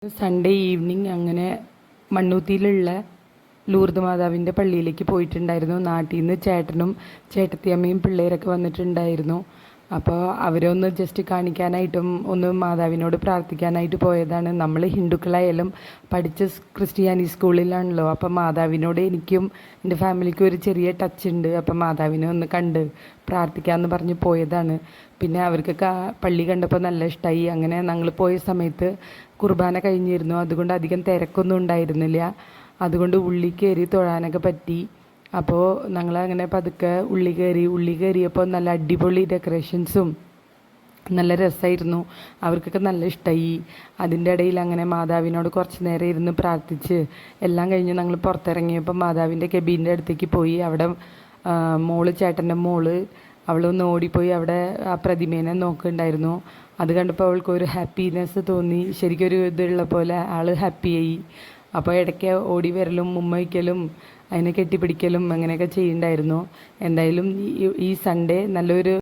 Sunday evening അങ്ങനെ മണ്ണൂത്തിയിലുള്ള Lourdes മാതാവിൻ്റെ പള്ളിയിലേക്ക് പോയിട്ടുണ്ടായിരുന്നു. നാട്ടിൽ നിന്ന് ചേട്ടനും ചേട്ടത്തിയമ്മയും പിള്ളേരൊക്കെ വന്നിട്ടുണ്ടായിരുന്നു. അപ്പോൾ അവരെ ഒന്ന് ജസ്റ്റ് കാണിക്കാനായിട്ടും ഒന്ന് മാതാവിനോട് പ്രാർത്ഥിക്കാനായിട്ട് പോയതാണ്. നമ്മൾ ഹിന്ദുക്കളായാലും പഠിച്ച ക്രിസ്ത്യാനി സ്കൂളിലാണല്ലോ. അപ്പം മാതാവിനോട് എനിക്കും എൻ്റെ ഫാമിലിക്കും ഒരു ചെറിയ ടച്ച് ഉണ്ട്. അപ്പം മാതാവിനെ ഒന്ന് കണ്ട് പ്രാർത്ഥിക്കാമെന്ന് പറഞ്ഞ് പോയതാണ്. പിന്നെ അവർക്കൊക്കെ പള്ളി കണ്ടപ്പോൾ നല്ല ഇഷ്ടമായി. അങ്ങനെ ഞങ്ങൾ പോയ സമയത്ത് കുർബാന കഴിഞ്ഞിരുന്നു. അതുകൊണ്ട് അധികം തിരക്കൊന്നും ഉണ്ടായിരുന്നില്ല. അതുകൊണ്ട് ഉള്ളി കയറി തൊഴാനൊക്കെ പറ്റി. അപ്പോൾ ഞങ്ങളങ്ങനെ പതുക്കെ ഉള്ളി കയറിയപ്പോൾ നല്ല അടിപൊളി ഡെക്കറേഷൻസും നല്ല രസമായിരുന്നു. അവർക്കൊക്കെ നല്ല ഇഷ്ടമായി. അതിൻ്റെ ഇടയിൽ അങ്ങനെ മാതാവിനോട് കുറച്ച് നേരം ഇരുന്ന് പ്രാർത്ഥിച്ച് എല്ലാം കഴിഞ്ഞ് ഞങ്ങൾ പുറത്തിറങ്ങിയപ്പോൾ മാതാവിൻ്റെ കെബീൻ്റെ അടുത്തേക്ക് പോയി. അവിടെ ചേട്ടൻ്റെ മോള് അവളൊന്ന് ഓടിപ്പോയി അവിടെ ആ പ്രതിമേനെ നോക്കുന്നുണ്ടായിരുന്നു. അത് കണ്ടപ്പോൾ അവൾക്ക് ഒരു ഹാപ്പിനെസ് തോന്നി. ശരിക്കൊരു ഇതുള്ള പോലെ ആൾ ഹാപ്പിയായി. അപ്പോൾ ഇടയ്ക്ക് ഓടി വരലും ഉമ്മ വയ്ക്കലും അതിനെ കെട്ടിപ്പിടിക്കലും അങ്ങനെയൊക്കെ ചെയ്യുന്നുണ്ടായിരുന്നു. എന്തായാലും ഈ സൺഡേ നല്ലൊരു